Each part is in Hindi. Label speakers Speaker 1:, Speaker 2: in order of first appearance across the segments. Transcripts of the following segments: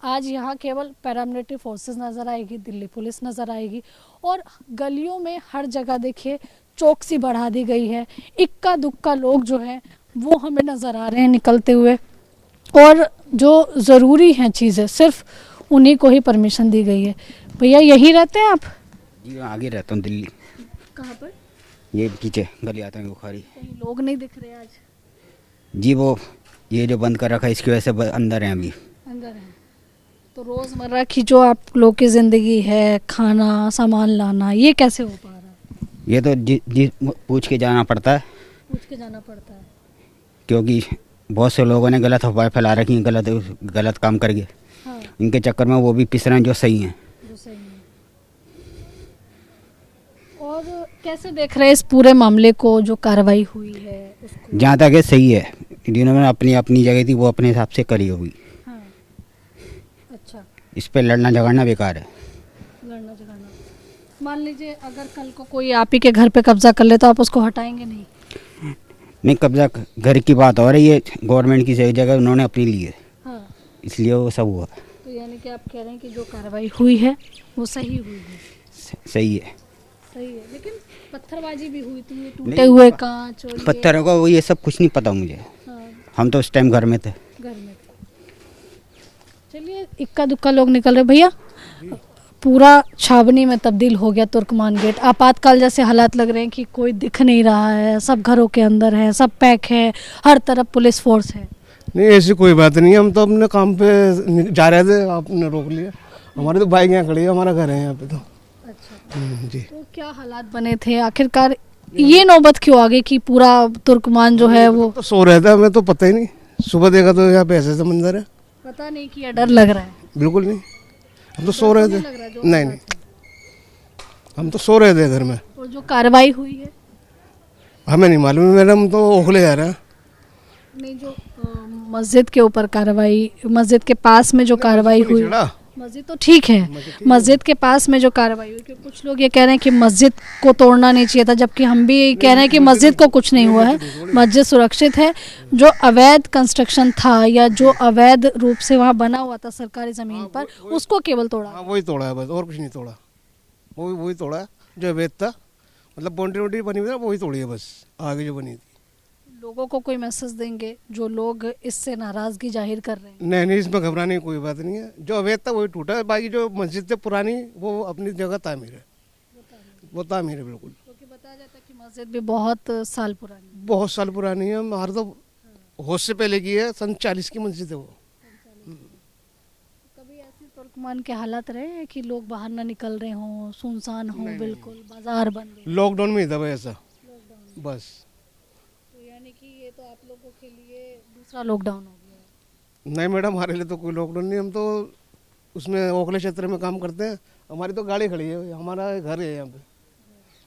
Speaker 1: आज यहाँ केवल पैरामिलिट्री फोर्सेस नज़र आएगी, दिल्ली पुलिस नज़र आएगी और गलियों में हर जगह देखिए चौकसी बढ़ा दी गई है। इक्का दुक्का लोग जो हैं वो हमें नज़र आ रहे हैं निकलते हुए और जो ज़रूरी हैं चीज़ें सिर्फ उन्हीं को ही परमिशन दी गई है। भैया यहीं रहते हैं आप?
Speaker 2: जी मैं आगे रहता हूँ दिल्ली।
Speaker 1: कहाँ पर?
Speaker 2: ये पीछे गली आता है बुखारी।
Speaker 1: कहीं लोग नहीं दिख रहे आज?
Speaker 2: जी वो ये जो बंद कर रखा है इसकी वजह से अंदर हैं अभी।
Speaker 1: अंदर है तो रोज़मर्रा की जो आप लोग की ज़िंदगी है, खाना सामान लाना, ये कैसे हो पा रहा है?
Speaker 2: ये तो जी पूछ के जाना पड़ता है
Speaker 1: पूछ के जाना पड़ता है।
Speaker 2: क्योंकि बहुत से लोगों ने गलत अफवाहें फैला रखी हैं, गलत काम करके।
Speaker 1: हाँ,
Speaker 2: इनके चक्कर में वो भी पिस रहे हैं जो सही हैं।
Speaker 1: जो सही है। और कैसे देख रहे हैं इस पूरे मामले को, जो कार्रवाई हुई है उसको?
Speaker 2: जहाँ तक है सही है, जिन्होंने अपनी अपनी जगह थी वो अपने हिसाब से करी होगी।
Speaker 1: हाँ, अच्छा।
Speaker 2: इस पे लड़ना झगड़ना बेकार है।
Speaker 1: लड़ना झगड़ना, मान लीजिए अगर कल को कोई आप ही के घर पे कब्जा कर ले तो आप उसको हटाएंगे नहीं?
Speaker 2: नहीं, कब्जा घर की बात हो रही है, गवर्नमेंट की जगह उन्होंने अपनी ली है।
Speaker 1: हाँ,
Speaker 2: इसलिए वो सब हुआ।
Speaker 1: तो यानी कि आप कह रहे हैं कि जो कार्रवाई हुई है वो सही हुई है?
Speaker 2: सही है।
Speaker 1: सही है, लेकिन पत्थरबाजी भी हुई थी, टूटे हुए कांच और
Speaker 2: पत्थरों का वो ये सब कुछ नहीं पता मुझे।
Speaker 1: हाँ,
Speaker 2: हम तो उस टाइम घर में थे।
Speaker 1: घर में थे। चलिए इक्का दुक्का लोग निकल रहे। भैया पूरा छावनी में तब्दील हो गया तुर्कमान गेट, आपातकाल जैसे हालात लग रहे हैं कि कोई दिख नहीं रहा है, सब घरों के अंदर है, सब पैक है, हर तरफ पुलिस फोर्स है।
Speaker 3: नहीं ऐसी कोई बात नहीं है, हम तो अपने काम पे जा रहे थे, आपने रोक लिया। हमारी तो बाइक यहाँ खड़ी है, हमारा घर है यहाँ पे तो।
Speaker 1: अच्छा,
Speaker 3: जी
Speaker 1: तो क्या हालात बने थे आखिरकार, ये नौबत क्यों आ गई कि पूरा तुर्कमान जो है वो?
Speaker 3: तो सो रहे थे, हमें तो पता ही नहीं। सुबह देखा तो यहाँ पे ऐसे मंजर है।
Speaker 1: पता नहीं किया, डर लग रहा है?
Speaker 3: बिल्कुल नहीं, हम तो सो रहे थे।
Speaker 1: लग रहा है जो
Speaker 3: नहीं नहीं, हम तो सो रहे थे घर में।
Speaker 1: और जो कार्रवाई हुई है?
Speaker 3: हमें नहीं मालूम मैडम, हम तो ओखले जा रहे हैं।
Speaker 1: नहीं, जो मस्जिद के ऊपर कार्रवाई, मस्जिद के पास में जो कार्रवाई हुई, मस्जिद तो ठीक है, मस्जिद के पास में जो कार्रवाई हुई, क्योंकि कुछ लोग ये कह रहे हैं कि मस्जिद को तोड़ना नहीं चाहिए था, जबकि हम भी कह रहे हैं कि मस्जिद को कुछ नहीं हुआ है, मस्जिद सुरक्षित है। जो अवैध कंस्ट्रक्शन था या जो अवैध रूप से वहाँ बना हुआ था सरकारी ज़मीन पर, उसको केवल तोड़ा।
Speaker 3: हाँ वही तोड़ा है बस, और कुछ नहीं तोड़ा। वही तोड़ा है जो अवैध था, मतलब बाउंड्री वाउंड्री बनी हुई था वही तोड़ी है बस, आगे जो बनी थी।
Speaker 1: लोगों को कोई मैसेज देंगे जो लोग इससे नाराज़गी जाहिर कर रहे हैं?
Speaker 3: नहीं, इसमें घबराने की कोई बात नहीं है। जो अवैध था वही टूटा है, बाकी जो मस्जिद है पुरानी वो अपनी जगह तामीर है, वो तामीर है बिल्कुल।
Speaker 1: क्योंकि बताया जाता है कि मस्जिद भी बहुत साल पुरानी है।
Speaker 3: बहुत साल पुरानी है, हमारे तो होश से पहले की है, सन 40 की मस्जिद है वो।
Speaker 1: कभी ऐसे तुर्कमान के हालात रहे हैं कि लोग बाहर ना निकल रहे हों, सुनसान हो, बिल्कुल बाजार बंद है?
Speaker 3: लॉकडाउन में ही था भाई ऐसा, बस।
Speaker 1: तो यानी कि ये तो आप लोगों के लिए दूसरा लॉकडाउन हो गया है?
Speaker 3: नहीं मैडम, हमारे लिए तो कोई लॉकडाउन नहीं, हम तो उसमें ओखले क्षेत्र में काम करते हैं, हमारी तो गाड़ी खड़ी है, हमारा घर है यहाँ पे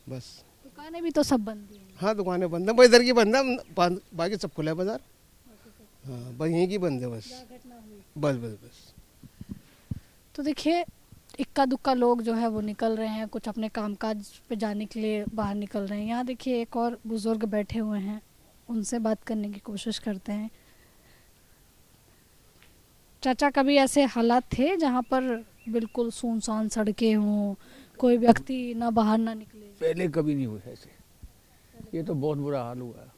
Speaker 3: बस।
Speaker 1: दुकानें भी तो सब बंद ही हैं?
Speaker 3: हाँ दुकानें बंद है, बस इधर की बंद है, बाकी सब खुला है बाजार। हाँ बस यहीं की बंद है बस, बस बस बस।
Speaker 1: तो देखिए इक्का दुक्का लोग जो है वो निकल रहे हैं, कुछ अपने कामकाज पे जाने के लिए बाहर निकल रहे हैं। यहाँ देखिए एक और बुजुर्ग बैठे हुए हैं, उनसे बात करने की कोशिश करते हैं। चाचा, कभी ऐसे हालात थे जहाँ पर बिल्कुल सुनसान सड़कें हों, कोई व्यक्ति ना बाहर ना निकले?
Speaker 4: पहले कभी नहीं हुआ ऐसे, ये तो बहुत बुरा हाल हुआ है।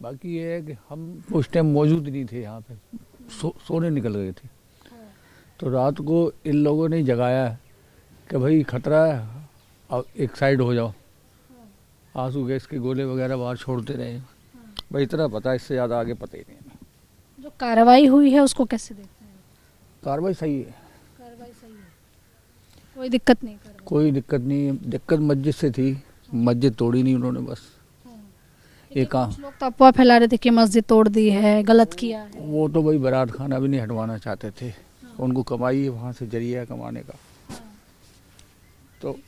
Speaker 4: बाकी ये है कि हम उस टाइम मौजूद नहीं थे यहाँ पे, सोने निकल गए थे। तो रात को इन लोगों ने जगाया कि भाई खतरा है, अब एक साइड हो जाओ। आंसू गैस के गोले वगैरह बाहर छोड़ते रहे। भाई इतना पता, इससे ज़्यादा आगे पता ही नहीं है।
Speaker 1: जो कार्रवाई हुई है उसको कैसे देखते हैं?
Speaker 4: कार्रवाई सही है,
Speaker 1: कार्रवाई सही है, कोई दिक्कत नहीं कर रहा?
Speaker 4: कोई दिक्कत नहीं। दिक्कत मस्जिद से थी, मस्जिद तोड़ी नहीं उन्होंने, बस एक काम।
Speaker 1: कुछ लोग तो अफवाह फैला रहे थे कि मस्जिद तोड़ दी है, गलत किया है।
Speaker 4: वो तो भाई बारात खाना भी नहीं हटवाना चाहते थे, उनको कमाई है वहाँ से, जरिया है कमाने का। तो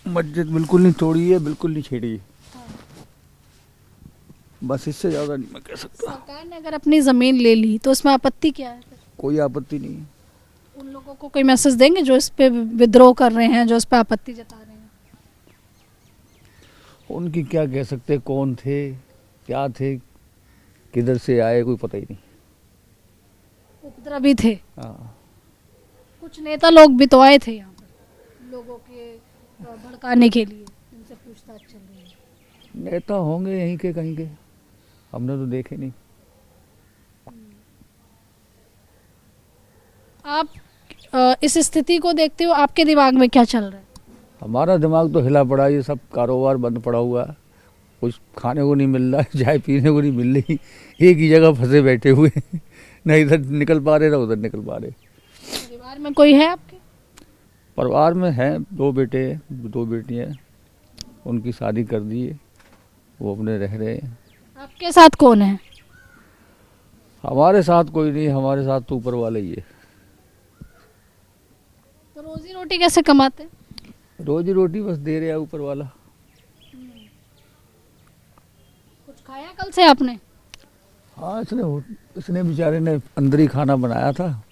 Speaker 4: मस्जिद बिल्कुल नहीं तोड़ी है, बिल्कुल नहीं छेड़ी है, बस इससे ज़्यादा नहीं मैं कह सकता।
Speaker 1: सरकार ने अगर अपनी ज़मीन ले ली तो इसमें आपत्ति क्या है?
Speaker 4: कोई आपत्ति नहीं है।
Speaker 1: उन लोगों को कोई मैसेज देंगे जो इस पे विद्रोह कर रहे हैं, जो इस पे आपत्ति जता रहे हैं?
Speaker 4: उनकी क्या कह सकते, कौन थे, क्या थे, किधर से आए, कोई पता ही नहीं।
Speaker 1: वो उपद्रवी थे।
Speaker 4: हाँ,
Speaker 1: कुछ नेता लोग भी तो आए थे यहाँ पर लोगों के भड़काने के लिए, उनसे पूछताछ चल रही है।
Speaker 4: नेता होंगे यहीं के कहीं के, हमने तो देखे नहीं।
Speaker 1: आप इस स्थिति को देखते हो, आपके दिमाग में क्या चल रहा है?
Speaker 4: हमारा दिमाग तो हिला पड़ा, ये सब कारोबार बंद पड़ा हुआ है, कुछ खाने को नहीं मिल रहा है, चाय पीने को नहीं मिल रही, एक ही जगह फंसे बैठे हुए हैं। ना इधर निकल पा रहे ना उधर निकल पा रहे।
Speaker 1: परिवार में कोई है आपके?
Speaker 4: परिवार में हैं 2 बेटे 2 बेटियां, उनकी शादी कर दी है, वो अपने रह रहे हैं।
Speaker 1: आपके साथ कौन है?
Speaker 4: हमारे साथ कोई नहीं, हमारे साथ तो ऊपर वाले ही है।
Speaker 1: तो रोजी रोटी कैसे कमाते?
Speaker 4: रोजी रोटी बस दे रहे हैं ऊपर वाला।
Speaker 1: कुछ खाया कल से आपने?
Speaker 4: हाँ, इसने बेचारे ने अंदर ही खाना बनाया था,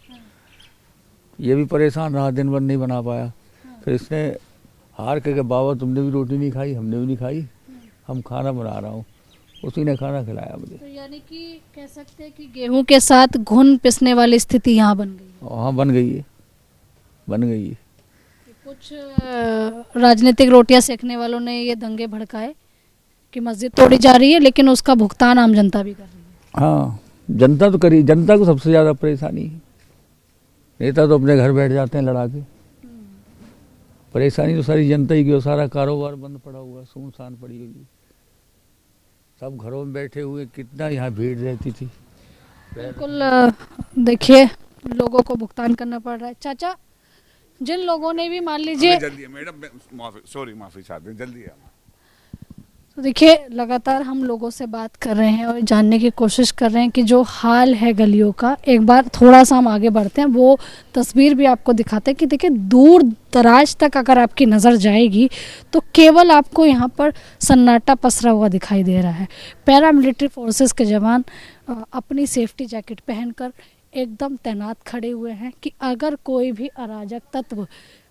Speaker 4: ये भी परेशान रहा, दिन भर नहीं बना पाया। फिर इसने हार के बाबा तुमने भी रोटी नहीं खाई, हमने भी नहीं खाई, हम खाना बना रहा हूँ, उसी ने खाना खिलाया मुझे।
Speaker 1: तो यानी कि कह सकते हैं कि गेहूं के साथ घुन पिसने वाली स्थिति यहाँ बन गई है।
Speaker 4: हाँ, बन गई है, बन गई है।
Speaker 1: कुछ राजनीतिक रोटियां सेकने वालों ने ये दंगे भड़काए कि मस्जिद तोड़ी जा रही है, लेकिन उसका भुगतान आम जनता भी कर रही है।
Speaker 4: हाँ, जनता तो करी, जनता को सबसे ज़्यादा परेशानी है। नेता तो अपने घर बैठ जाते हैं लड़ा के, परेशानी तो सारी जनता ही की, और सारा कारोबार बंद पड़ा हुआ, सुनसान पड़ी हुई, सब घरों में बैठे हुए, कितना यहाँ भीड़ रहती थी।
Speaker 1: बिल्कुल देखिए, लोगों को भुगतान करना पड़ रहा है। चाचा, जिन लोगों ने भी मान लीजिए,
Speaker 5: जल्दी है मैडम, सॉरी माफी चाहते हैं, जल्दी है।
Speaker 1: तो देखिए लगातार हम लोगों से बात कर रहे हैं और जानने की कोशिश कर रहे हैं कि जो हाल है गलियों का, एक बार थोड़ा सा हम आगे बढ़ते हैं, वो तस्वीर भी आपको दिखाते हैं कि देखिए दूर दराज तक अगर आपकी नज़र जाएगी तो केवल आपको यहाँ पर सन्नाटा पसरा हुआ दिखाई दे रहा है। पैरामिलिट्री फोर्सेस के जवान अपनी सेफ्टी जैकेट पहनकर एकदम तैनात खड़े हुए हैं कि अगर कोई भी अराजक तत्व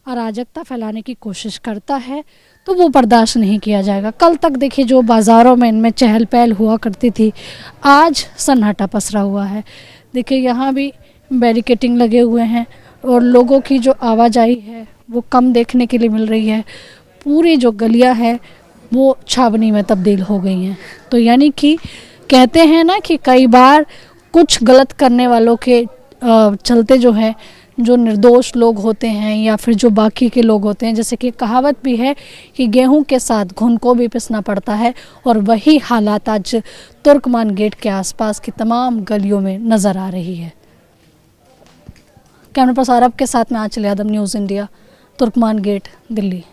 Speaker 1: अराजकता फैलाने की कोशिश करता है तो वो बर्दाश्त नहीं किया जाएगा। कल तक देखिए जो बाज़ारों में इनमें चहल पहल हुआ करती थी, आज सन्नाटा पसरा हुआ है। देखिए यहाँ भी बैरिकेटिंग लगे हुए हैं और लोगों की जो आवाजाही है वो कम देखने के लिए मिल रही है। पूरी जो गलियाँ हैं वो छावनी में तब्दील हो गई हैं। तो यानी कि कहते हैं ना कि कई बार कुछ गलत करने वालों के चलते जो है, जो निर्दोष लोग होते हैं या फिर जो बाकी के लोग होते हैं, जैसे कि कहावत भी है कि गेहूं के साथ घुन को भी पिसना पड़ता है, और वही हालात आज तुर्कमान गेट के आसपास की तमाम गलियों में नज़र आ रही है। कैमरा पर्सन अरब के साथ में Aanchal Yadav, News India, Turkman gate, Delhi.